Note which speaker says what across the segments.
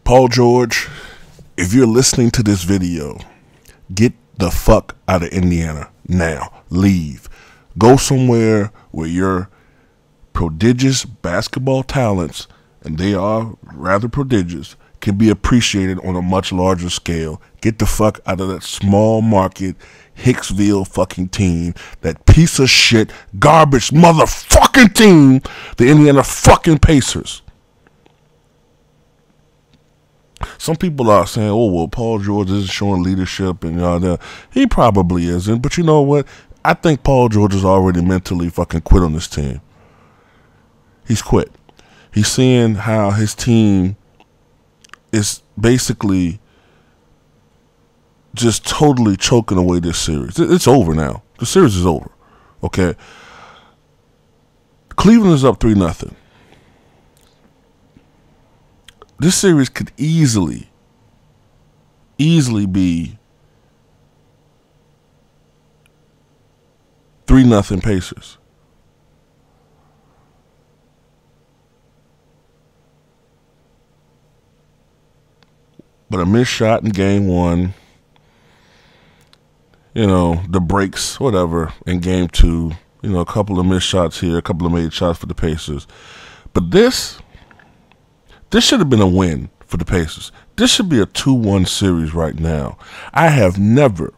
Speaker 1: Paul George, if you're listening to this video, get the fuck out of Indiana now. Leave. Go somewhere where your prodigious basketball talents, and they are rather prodigious, can be appreciated on a much larger scale. Get the fuck out of that small market Hicksville fucking team, that piece of shit, garbage motherfucking team, the Indiana fucking Pacers. Some people are saying, oh, well, Paul George isn't showing leadership, and he probably isn't. But you know what? I think Paul George is already mentally fucking quit on this team. He's quit. He's seeing how his team is basically just totally choking away this series. It's over now. The series is over. Okay. Cleveland is up 3-0. This series could easily be 3-0 Pacers. But a missed shot in game one, the breaks, whatever, in game two, a couple of missed shots here, a couple of made shots for the Pacers. But this should have been a win for the Pacers. This should be a 2-1 series right now. I have never,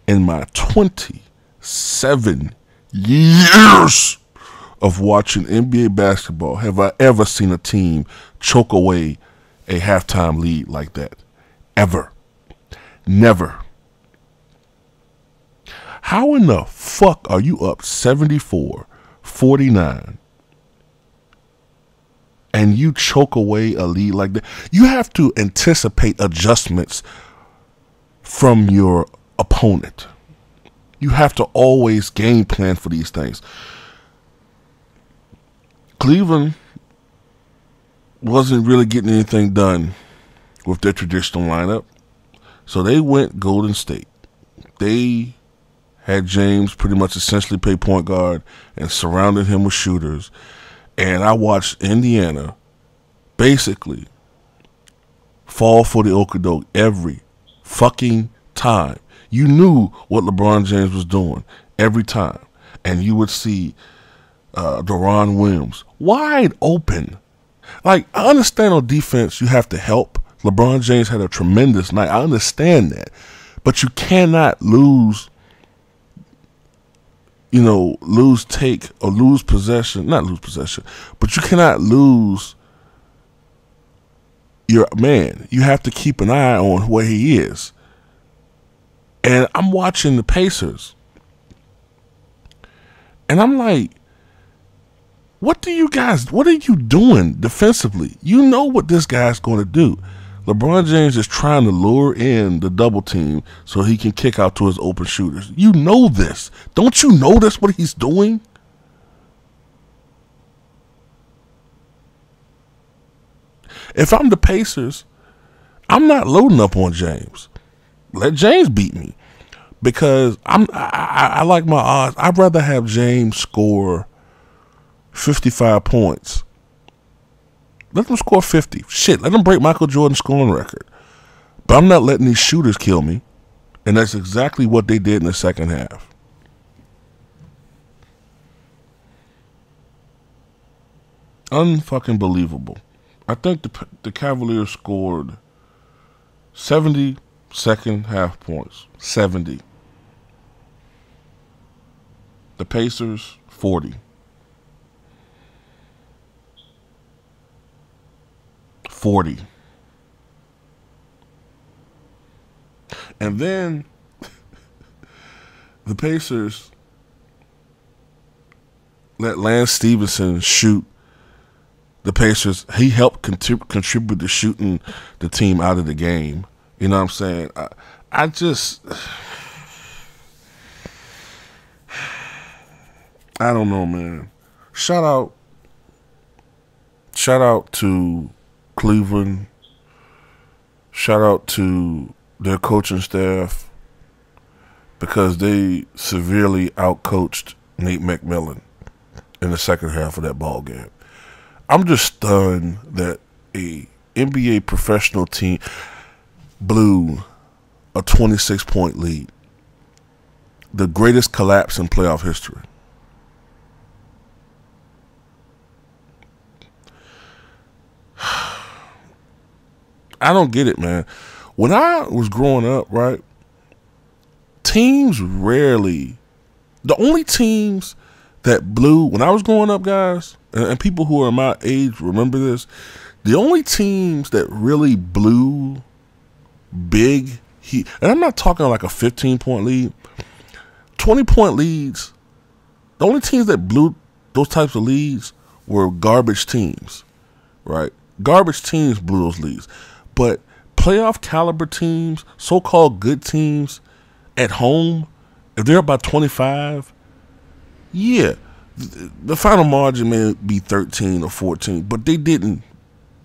Speaker 1: in my 27 years of watching NBA basketball, have I ever seen a team choke away a halftime lead like that. Ever. Never. How in the fuck are you up 74-49 and you choke away a lead like that? You have to anticipate adjustments from your opponent. You have to always game plan for these things. Cleveland wasn't really getting anything done with their traditional lineup, so they went Golden State. They had James pretty much essentially play point guard and surrounded him with shooters. And I watched Indiana basically fall for the okie-doke every fucking time. You knew what LeBron James was doing every time. And you would see Deron Williams wide open. Like, I understand on defense you have to help. LeBron James had a tremendous night. I understand that. But you cannot lose take or lose possession. Not lose possession, but you cannot lose your man. You have to keep an eye on where he is. And I'm watching the Pacers, and I'm like, what are you doing defensively? You know what this guy's going to do. LeBron James is trying to lure in the double team so he can kick out to his open shooters. You know this. Don't you know that's what he's doing? If I'm the Pacers, I'm not loading up on James. Let James beat me. Because I like my odds. I'd rather have James score 55 points. Let them score 50. Shit, let them break Michael Jordan's scoring record. But I'm not letting these shooters kill me. And that's exactly what they did in the second half. Unfucking believable. I think the Cavaliers scored 70 second half points. 70. The Pacers, 40. 40. And then the Pacers let Lance Stevenson shoot the Pacers. He helped contribute to shooting the team out of the game. You know what I'm saying? I don't know, man. Shout out to Cleveland. Shout out to their coaching staff, because they severely outcoached Nate McMillan in the second half of that ball game. I'm just stunned that a NBA professional team blew a 26-point lead. The greatest collapse in playoff history. I don't get it, man. When I was growing up, right, teams rarely, the only teams that blew, when I was growing up, guys, and people who are my age remember this, the only teams that really blew big, and I'm not talking like a 15-point lead, 20-point leads, the only teams that blew those types of leads were garbage teams, right? Garbage teams blew those leads. But playoff caliber teams, so-called good teams at home, if they're about 25, yeah, the final margin may be 13 or 14, but they didn't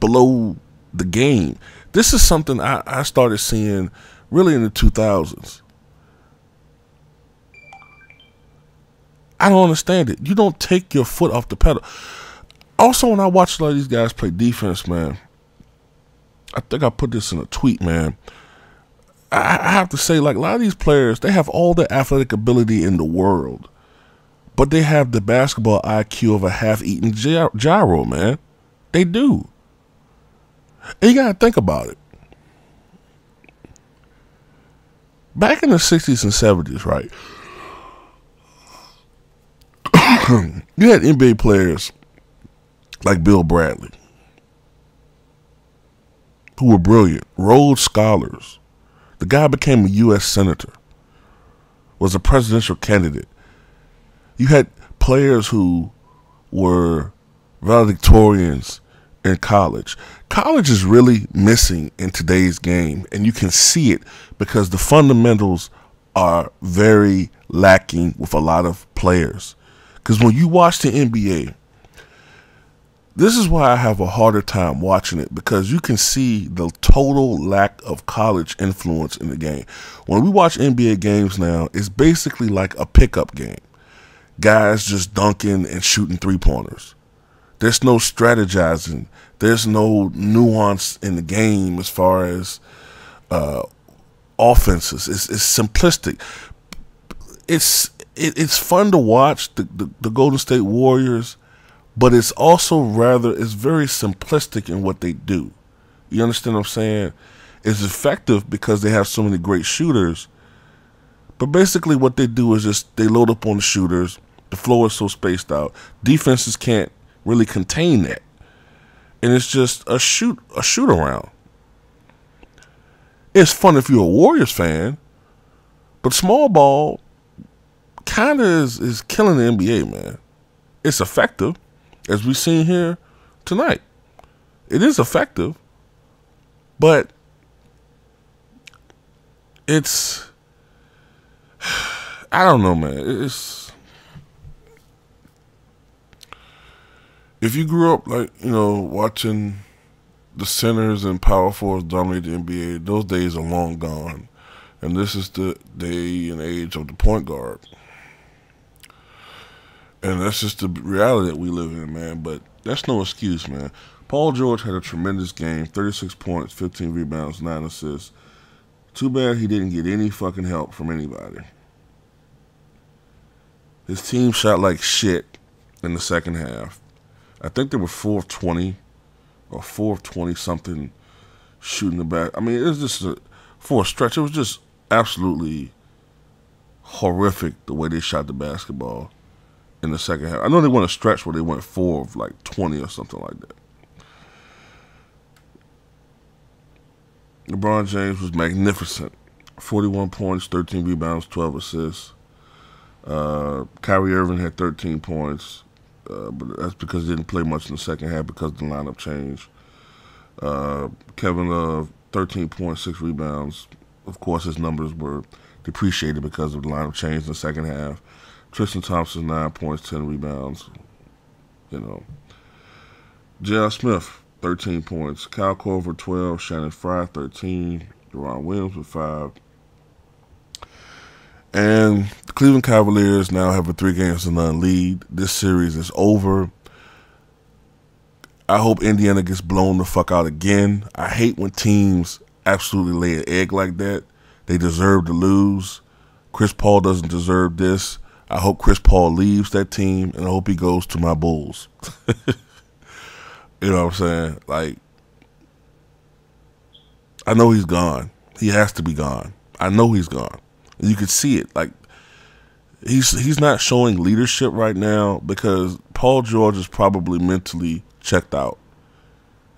Speaker 1: blow the game. This is something I started seeing really in the 2000s. I don't understand it. You don't take your foot off the pedal. Also, when I watch a lot of these guys play defense, man, I think I put this in a tweet, man. I have to say, like, a lot of these players, they have all the athletic ability in the world, but they have the basketball IQ of a half-eaten gyro, man. They do. And you got to think about it. Back in the 60s and 70s, right, you had NBA players like Bill Bradley, who were brilliant, Rhodes Scholars. The guy became a U.S. Senator, was a presidential candidate. You had players who were valedictorians in college. College is really missing in today's game, and you can see it because the fundamentals are very lacking with a lot of players. Because when you watch the NBA, this is why I have a harder time watching it, because you can see the total lack of college influence in the game. When we watch NBA games now, it's basically like a pickup game. Guys just dunking and shooting three-pointers. There's no strategizing. There's no nuance in the game as far as offenses. It's simplistic. It's fun to watch the Golden State Warriors, but it's also it's very simplistic in what they do. You understand what I'm saying? It's effective because they have so many great shooters, but basically what they do is just they load up on the shooters. The floor is so spaced out. Defenses can't really contain that. And it's just a shoot around. It's fun if you're a Warriors fan, but small ball kind of is killing the NBA, man. It's effective, as we've seen here tonight. It is effective, but it's, I don't know, man. If you grew up, like, watching the centers and power forwards dominate the NBA, those days are long gone. And this is the day and age of the point guard. And that's just the reality that we live in, man. But that's no excuse, man. Paul George had a tremendous game, 36 points, 15 rebounds, 9 assists. Too bad he didn't get any fucking help from anybody. His team shot like shit in the second half. I think they were 4 of 20 or 4 of 20 something shooting the back. I mean, it was just for a stretch. It was just absolutely horrific the way they shot the basketball in the second half. I know they went a stretch where they went 4 of like 20 or something like that. LeBron James was magnificent. 41 points, 13 rebounds, 12 assists. Kyrie Irving had 13 points. But that's because he didn't play much in the second half because of the lineup change. Kevin Love, 13.6 rebounds. Of course, his numbers were depreciated because of the lineup change in the second half. Tristan Thompson, 9 points, 10 rebounds. J.R. Smith, 13 points. Kyle Korver, 12. Shannon Fry, 13. Deron Williams with 5. And the Cleveland Cavaliers now have a 3-0 lead. This series is over. I hope Indiana gets blown the fuck out again. I hate when teams absolutely lay an egg like that. They deserve to lose. Chris Paul doesn't deserve this. I hope Chris Paul leaves that team, and I hope he goes to my Bulls. You know what I'm saying? Like, I know he's gone. He has to be gone. I know he's gone. And you can see it. Like, he's not showing leadership right now because Paul George is probably mentally checked out.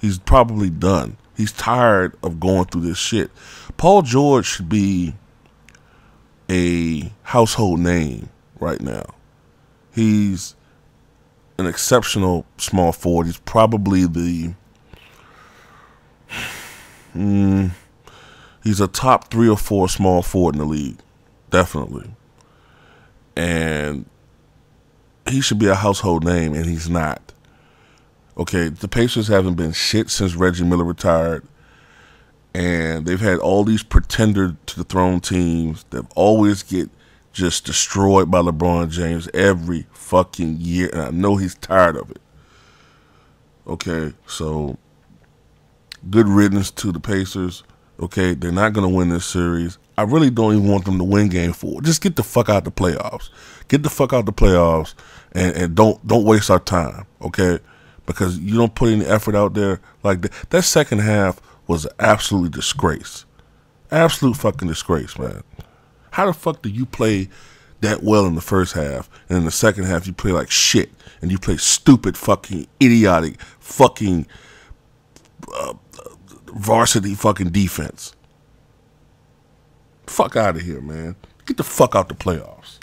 Speaker 1: He's probably done. He's tired of going through this shit. Paul George should be a household name right now. He's an exceptional small forward. He's probably he's a top 3 or 4 small forward in the league. Definitely. And he should be a household name, and he's not. Okay, the Pacers haven't been shit since Reggie Miller retired, and they've had all these pretender to the throne teams that always get just destroyed by LeBron James every fucking year, and I know he's tired of it. Okay, so good riddance to the Pacers. Okay, they're not going to win this series. I really don't even want them to win Game 4. Just get the fuck out the playoffs. Get the fuck out the playoffs, and don't waste our time, okay? Because you don't put any effort out there like that. That second half was an absolute disgrace. Absolute fucking disgrace, man. How the fuck do you play that well in the first half, and in the second half you play like shit, and you play stupid, fucking, idiotic, fucking varsity fucking defense? Fuck out of here, man. Get the fuck out the playoffs.